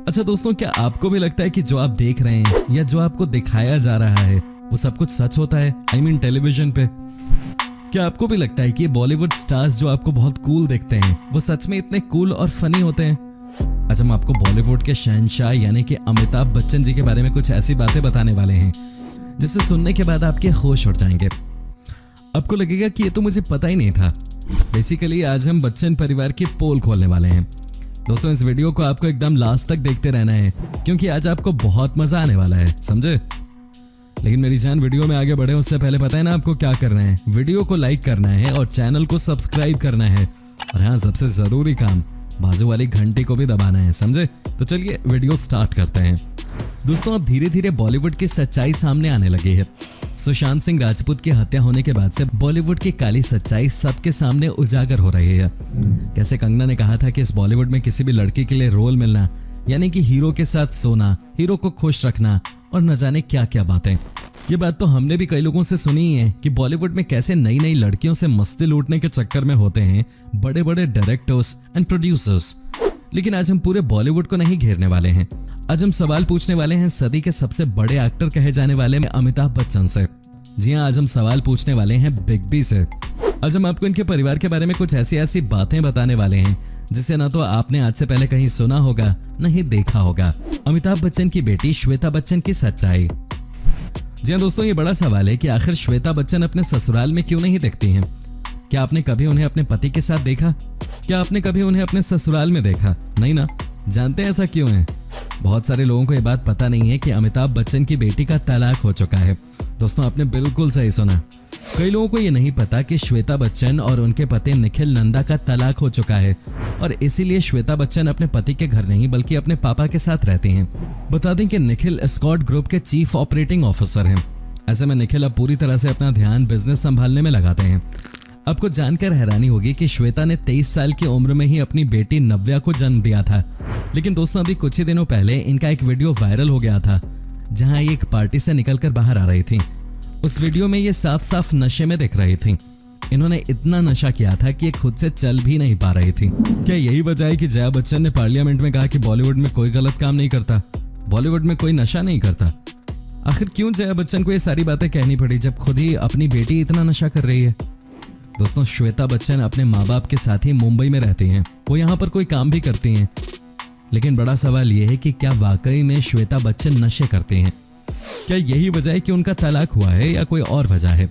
अच्छा दोस्तों, क्या आपको भी लगता है कि जो आप देख रहे हैं या जो आपको दिखाया जा रहा है वो सब कुछ सच होता है? I mean टेलीविजन पे। क्या आपको भी लगता है कि बॉलीवुड स्टार्स जो आपको बहुत कूल दिखते हैं वो सच में इतने कूल और फनी होते हैं? आज हम आपको बॉलीवुड के शहंशाह यानी कि अमिताभ बच्चन जी के बारे में कुछ ऐसी बातें बताने वाले हैं जिसे सुनने के बाद आपके होश उड़ जाएंगे। आपको लगेगा कि ये तो मुझे पता ही नहीं था। बेसिकली आज हम बच्चन परिवार की पोल खोलने वाले हैं। दोस्तों, इस वीडियो को आपको एकदम लास्ट तक देखते रहना है क्योंकि आज आपको बहुत मजा आने वाला है, समझे? लेकिन मेरी जान, वीडियो में आगे बढ़े उससे पहले पता है ना आपको क्या करना है? वीडियो को लाइक करना है और चैनल को सब्सक्राइब करना है, और हाँ, सबसे जरूरी काम, बाजू वाली घंटी को भी दबाना है, समझे? तो चलिए वीडियो स्टार्ट करते हैं। दोस्तों, अब धीरे धीरे बॉलीवुड की सच्चाई सामने आने लगी है। सुशांत सिंह राजपूत की हत्या होने के बाद से बॉलीवुड की काली सच्चाई सबके सामने उजागर हो रही है। कैसे कंगना ने कहा था कि इस बॉलीवुड में किसी भी लड़की के लिए रोल मिलना यानी कि हीरो के साथ सोना, हीरो को खुश रखना और न जाने क्या क्या बातें। ये बात तो हमने भी कई लोगों से सुनी ही है कि बॉलीवुड में कैसे नई नई लड़कियों से मस्ती लूटने के चक्कर में होते हैं बड़े बड़े डायरेक्टर्स एंड प्रोड्यूसर्स। लेकिन आज हम पूरे बॉलीवुड को नहीं घेरने वाले हैं। आज हम सवाल पूछने वाले हैं सदी के सबसे बड़े एक्टर कहे जाने वाले अमिताभ बच्चन से। जी हाँ, आज हम सवाल पूछने वाले हैं बिग बी से। आज हम आपको इनके परिवार के बारे में कुछ ऐसी बातें बताने वाले हैं जिसे ना तो आपने आज से पहले कहीं सुना होगा, नहीं देखा होगा। अमिताभ बच्चन की बेटी श्वेता बच्चन की सच्चाई। जी हाँ दोस्तों, ये बड़ा सवाल है कि आखिर श्वेता बच्चन अपने ससुराल में क्यों नहीं दिखती हैं? क्या आपने कभी उन्हें अपने पति के साथ देखा? क्या आपने कभी उन्हें अपने ससुराल में देखा? नहीं ना। जानते हैं ऐसा क्यों है? बहुत सारे लोगों को ये बात पता नहीं है कि अमिताभ बच्चन की बेटी का तलाक हो चुका है। दोस्तों, आपने बिल्कुल सही सुना। कई लोगों को ये नहीं पता कि श्वेता बच्चन और उनके पति निखिल नंदा का तलाक हो चुका है और इसीलिए श्वेता बच्चन अपने पति के घर नहीं बल्कि अपने पापा के साथ रहती हैं। बता दें कि निखिल एस्कॉर्ट ग्रुप के चीफ ऑपरेटिंग ऑफिसर हैं। ऐसे में निखिल अब पूरी तरह से अपना ध्यान बिजनेस संभालने में लगाते हैं। आपको जानकर हैरानी होगी कि श्वेता ने 23 साल की उम्र में ही अपनी बेटी नव्या को जन्म दिया था। लेकिन दोस्तों, अभी कुछ ही दिनों पहले इनका एक वीडियो वायरल हो गया था जहां ये एक पार्टी से निकलकर बाहर आ रही थी। उस वीडियो में ये साफ साफ नशे में दिख रही थी। इन्होंने इतना नशा किया था कि ये खुद से चल भी नहीं पा रही थी। क्या यही वजह है कि जया बच्चन ने पार्लियामेंट में कहा कि बॉलीवुड में कोई गलत काम नहीं करता, बॉलीवुड में कोई नशा नहीं करता? आखिर क्यों जया बच्चन को ये सारी बातें कहनी पड़ी जब खुद ही अपनी बेटी इतना नशा कर रही है? दोस्तों, श्वेता बच्चन अपने माँ बाप के साथ ही मुंबई में रहती हैं। वो यहाँ पर कोई काम भी करती हैं। लेकिन बड़ा सवाल यह है कि क्या वाकई में श्वेता बच्चन नशे करती हैं? क्या यही वजह है कि उनका तलाक हुआ है या कोई और वजह है?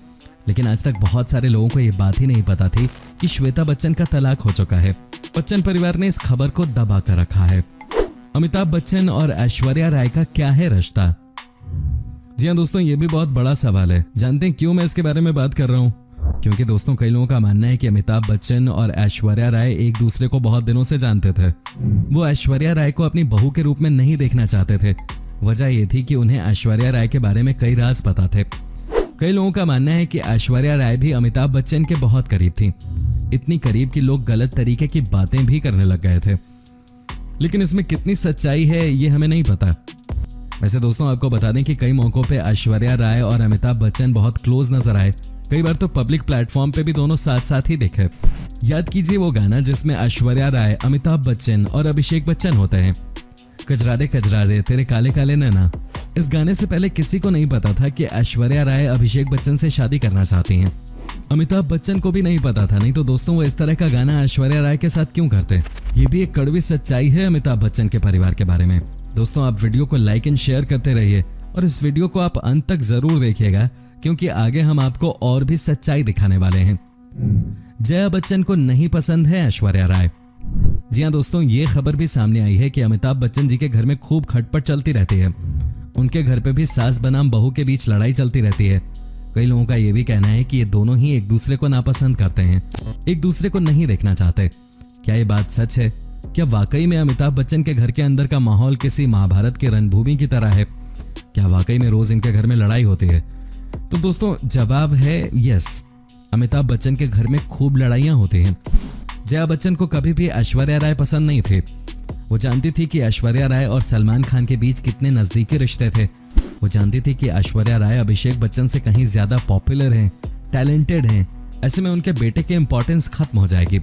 लेकिन आज तक बहुत सारे लोगों को यह बात ही नहीं पता थी कि श्वेता बच्चन का तलाक हो चुका है। बच्चन परिवार ने इस खबर को दबा कर रखा है। अमिताभ बच्चन और ऐश्वर्या राय का क्या है रिश्ता? जी हाँ दोस्तों, ये भी बहुत बड़ा सवाल है। जानते हैं क्यों मैं इसके बारे में बात कर रहा हूँ? क्योंकि दोस्तों, कई लोगों का मानना है कि अमिताभ बच्चन और ऐश्वर्या राय एक दूसरे को बहुत दिनों से जानते थे। वो ऐश्वर्या राय को अपनी बहू के रूप में नहीं देखना चाहते थे। वजह ये थी कि उन्हें ऐश्वर्या राय के बारे में कई राज पता थे। कई लोगों का मानना है कि ऐश्वर्या राय भी अमिताभ बच्चन के बहुत करीब थी। इतनी करीब कि लोग गलत तरीके की बातें भी करने लग गए थे। लेकिन इसमें कितनी सच्चाई है ये हमें नहीं पता। वैसे दोस्तों, आपको बता दें कि कई मौकों पे ऐश्वर्या राय और अमिताभ बच्चन बहुत क्लोज नजर आए। कई बार तो पब्लिक प्लेटफॉर्म पे भी दोनों साथ साथ ही दिखे। याद कीजिए वो गाना जिसमें ऐश्वर्या राय, अमिताभ बच्चन और अभिषेक बच्चन होते हैं, कजरारे कजरारे तेरे काले काले नैना। इस गाने से पहले किसी को नहीं पता था कि ऐश्वर्या राय अभिषेक बच्चन से शादी करना चाहती हैं। अमिताभ बच्चन को भी नहीं पता था, नहीं तो दोस्तों वो इस तरह का गाना ऐश्वर्या राय के साथ क्यों करते? ये भी एक कड़वी सच्चाई है अमिताभ बच्चन के परिवार के बारे में। दोस्तों, आप वीडियो को लाइक एंड शेयर करते रहिए और इस वीडियो को आप अंत तक जरूर देखिएगा क्योंकि आगे हम आपको और भी सच्चाई दिखाने वाले हैं। जया बच्चन को नहीं पसंद है ऐश्वर्या राय। जी हाँ दोस्तों, ये खबर भी सामने आई है कि अमिताभ बच्चन जी के घर में खूब खटपट चलती रहती है। उनके घर पे भी सास बनाम बहू के बीच लड़ाई चलती रहती है। कई लोगों का ये भी कहना है कि ये दोनों ही एक दूसरे को नापसंद करते हैं, एक दूसरे को नहीं देखना चाहते। क्या ये बात सच है? क्या वाकई में अमिताभ बच्चन के घर के अंदर का माहौल किसी महाभारत की रणभूमि की तरह है? क्या वाकई में रोज इनके घर में लड़ाई होती है? तो दोस्तों, जवाब है यस। अमिताभ बच्चन के घर में खूब लड़ाइयां होती हैं। जया बच्चन को कभी भी ऐश्वर्या राय पसंद नहीं थी। वो जानती थी कि ऐश्वर्या राय और सलमान खान के बीच कितने नजदीकी रिश्ते थे। वो जानती थी कि ऐश्वर्या राय अभिषेक बच्चन से कहीं ज्यादा पॉपुलर हैं, टैलेंटेड हैं। ऐसे में उनके बेटे की इंपॉर्टेंस खत्म हो जाएगी।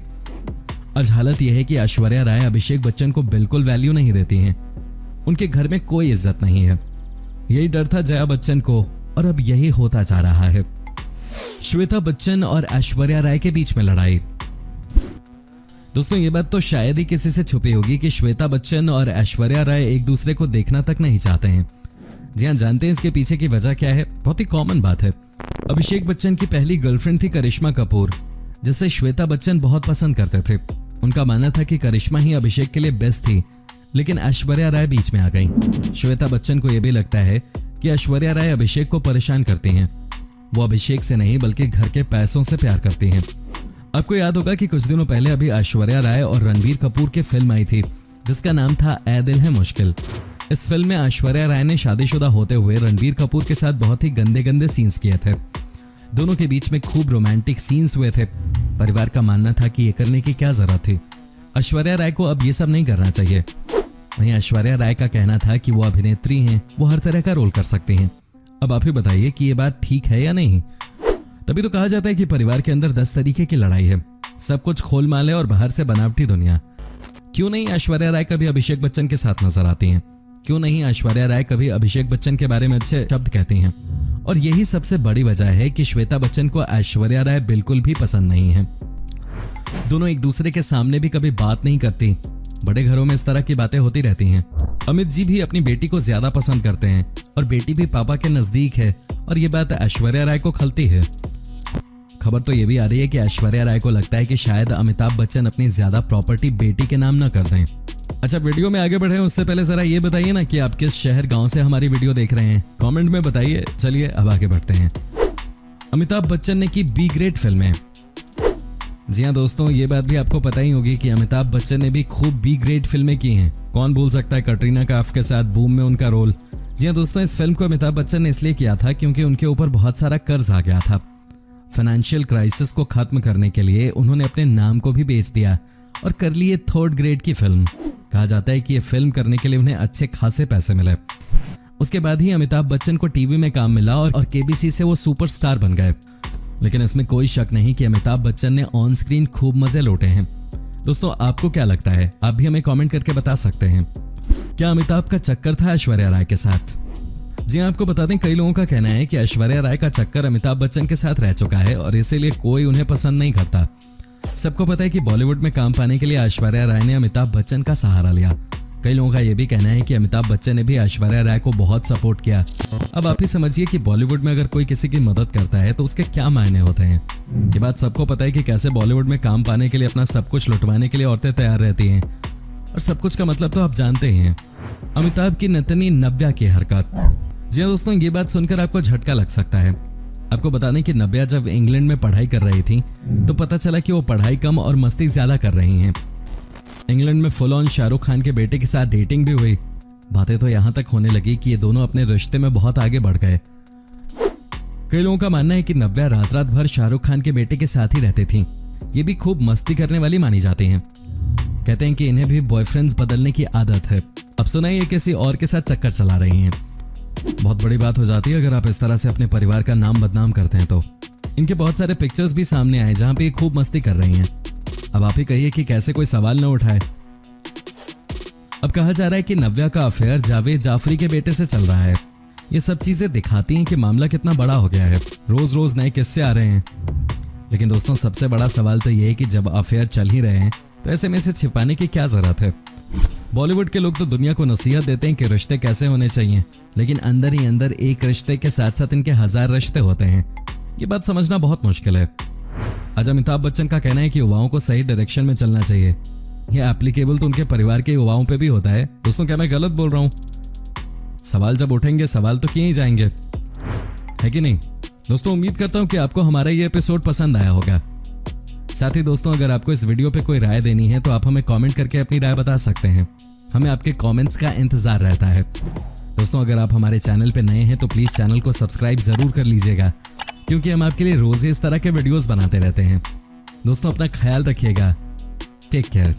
आज हालत यह है कि ऐश्वर्या राय अभिषेक बच्चन को बिल्कुल वैल्यू नहीं देती हैं। उनके घर में कोई इज्जत नहीं है। यही डर था जया बच्चन को और अब यही होता जा रहा है। श्वेता बच्चन और ऐश्वर्या राय के बीच में लड़ाई। दोस्तों ये बात तो शायद ही किसी से छुपी होगी कि श्वेता बच्चन और ऐश्वर्या राय एक दूसरे को देखना तक नहीं चाहते हैं। जी हाँ, जानते हैं इसके पीछे की वजह क्या है? बहुत ही कॉमन बात है। अभिषेक बच्चन की पहली गर्लफ्रेंड थी करिश्मा कपूर, जिसे श्वेता बच्चन बहुत पसंद करते थे। उनका मानना था कि करिश्मा ही अभिषेक के लिए बेस्ट थी, लेकिन ऐश्वर्या राय बीच में आ गई। श्वेता बच्चन को यह भी लगता है कि ऐश्वर्या राय अभिषेक को परेशान करती हैं। वो अभिषेक से नहीं बल्कि घर के पैसों से प्यार करती हैं। आपको याद होगा कि कुछ दिनों पहले अभी ऐश्वर्या राय और रणबीर कपूर की फिल्म आई थी जिसका नाम था ऐ दिल है मुश्किल। इस फिल्म में ऐश्वर्या राय ने शादीशुदा होते हुए रणबीर कपूर के साथ बहुत ही गंदे गंदे सीन्स किए थे। दोनों के बीच में खूब रोमांटिक सीन्स हुए थे। परिवार का मानना था कि ये करने की क्या जरूरत थी, ऐश्वर्या राय को अब ये सब नहीं करना चाहिए। वहीं ऐश्वर्या राय का कहना था कि वो अभिनेत्री हैं, वो हर तरह का रोल कर सकती हैं। अब आप ही बताइए कि ये बात ठीक है या नहीं? तभी तो कहा जाता है कि परिवार के अंदर 10 तरीके की लड़ाई है। सब कुछ खोलमाल है और बाहर से बनावटी दुनिया। क्यों नहीं ऐश्वर्या राय कभी अभिषेक बच्चन के साथ नजर आती हैं? क्यों नहीं ऐश्वर्या राय कभी अभिषेक बच्चन के बारे में अच्छे शब्द कहती हैं? और यही सबसे बड़ी वजह है कि श्वेता बच्चन को ऐश्वर्या राय बिल्कुल भी पसंद नहीं है। दोनों एक दूसरे के सामने भी कभी बात नहीं करती। बड़े घरों में इस तरह की बातें होती रहती हैं। अमित जी भी अपनी बेटी को ज्यादा पसंद करते हैं और बेटी भी पापा के नजदीक है और ये बात ऐश्वर्या राय को खलती है। खबर तो ये भी आ रही है कि ऐश्वर्या राय को लगता है कि शायद अमिताभ बच्चन अपनी ज्यादा प्रॉपर्टी बेटी के नाम न कर दें। अच्छा, वीडियो में आगे बढ़े उससे पहले जरा ये बताइए ना कि आप किस शहर गांव से हमारी वीडियो देख रहे हैं, कमेंट में बताइए। चलिए अब आगे बढ़ते हैं। अमिताभ बच्चन ने की बी ग्रेड फिल्में। जी हाँ दोस्तों, ये बात भी आपको पता ही होगी कि अमिताभ बच्चन ने भी खूब बी ग्रेड फिल्में की हैं। कौन भूल सकता है कटरीना कैफ के साथ बूम में उनका रोल। जी हाँ दोस्तों, इस फिल्म को अमिताभ बच्चन ने इसलिए किया था क्योंकि उनके ऊपर बहुत सारा कर्ज आ गया था। फाइनेंशियल क्राइसिस को खत्म करने के लिए उन्होंने अपने नाम को भी बेच दिया और कर ली ये 3rd ग्रेड की फिल्म। कहा जाता है कि ये फिल्म करने के लिए उन्हें अच्छे खासे पैसे मिले। उसके बाद ही अमिताभ बच्चन को टीवी में काम मिला और केबीसी से वो सुपरस्टार बन गए। लेकिन इसमें कोई शक नहीं कि अमिताभ बच्चन ने ऑन स्क्रीन खूब मजे लूटे हैं। दोस्तों आपको क्या लगता है? आप भी हमें कमेंट करके बता सकते हैं। क्या अमिताभ का चक्कर था ऐश्वर्या राय के साथ? जी आपको बता दें, कई लोगों का कहना है कि ऐश्वर्या राय का चक्कर अमिताभ बच्चन के साथ रह चुका है और इसीलिए कोई उन्हें पसंद नहीं करता। सबको पता है कि बॉलीवुड में काम पाने के लिए ऐश्वर्या राय ने अमिताभ बच्चन का सहारा लिया। कई लोगों का यह भी कहना है कि अमिताभ बच्चन ने भी ऐश्वर्या राय को बहुत सपोर्ट किया। अब आप ही समझिए कि बॉलीवुड में अगर कोई किसी की मदद करता है तो उसके क्या मायने होते हैं। ये बात सबको पता है कि कैसे बॉलीवुड में काम पाने के लिए अपना सब कुछ लुटवाने के लिए औरतें तैयार रहती हैं, और सब कुछ का मतलब तो आप जानते ही हैं। अमिताभ की नतनी नव्या की हरकत। जी दोस्तों, ये बात सुनकर आपको झटका लग सकता है। आपको बता दें कि नव्या जब इंग्लैंड में पढ़ाई कर रही थी तो पता चला कि वो पढ़ाई कम और मस्ती ज्यादा कर रही हैं। इंग्लैंड में फुल ऑन शाहरुख खान के बेटे के साथ डेटिंग भी हुई। बातें तो यहां तक होने लगी कि ये दोनों अपने रिश्ते में बहुत आगे बढ़ गए। कई लोगों का मानना है कि नव्या रात रात भर शाहरुख खान के बेटे के साथ ही रहती थी। ये भी खूब मस्ती करने वाली मानी जाती हैं। कहते हैं कि इन्हें भी बॉयफ्रेंड्स बदलने की आदत है। अब सुना ये किसी और के साथ चक्कर चला रही हैं। बहुत बड़ी बात हो जाती है अगर आप इस तरह से अपने परिवार का नाम बदनाम करते हैं तो। इनके बहुत सारे पिक्चर्स भी सामने आए जहां पे ये खूब मस्ती कर रही हैं। अब आप ही कहिए कि कैसे कोई सवाल न उठाए। अब कहा जा रहा है कि नव्या का अफेयर जावेद जाफरी के बेटे से चल रहा है। ये सब चीजें दिखाती हैं कि मामला कितना बड़ा हो गया है। रोज रोज नए किस्से आ रहे हैं। लेकिन दोस्तों सबसे बड़ा सवाल तो ये है कि जब अफेयर चल ही रहे हैं तो ऐसे में से छिपाने की क्या जरूरत है। बॉलीवुड के लोग तो दुनिया को नसीहत देते हैं कि रिश्ते कैसे होने चाहिए, लेकिन अंदर ही अंदर एक रिश्ते के साथ साथ इनके 1000 रिश्ते होते हैं। ये बात समझना बहुत मुश्किल है। आज अमिताभ बच्चन का कहना है कि युवाओं को सही डायरेक्शन में चलना चाहिए। यह एप्लीकेबल तो उनके परिवार के युवाओं पे भी होता है। दोस्तों क्या मैं गलत बोल रहा हूँ? सवाल जब उठेंगे सवाल तो किए ही जाएंगे, है कि नहीं? दोस्तों उम्मीद करता हूँ कि आपको हमारा ये एपिसोड पसंद आया होगा। साथ ही दोस्तों अगर आपको इस वीडियो पे कोई राय देनी है तो आप हमें कमेंट करके अपनी राय बता सकते हैं। हमें आपके कमेंट्स का इंतजार रहता है। दोस्तों अगर आप हमारे चैनल पे नए हैं तो प्लीज चैनल को सब्सक्राइब जरूर कर लीजिएगा, क्योंकि हम आपके लिए रोज इस तरह के वीडियोस बनाते रहते हैं। दोस्तों अपना ख्याल रखिएगा। Take care.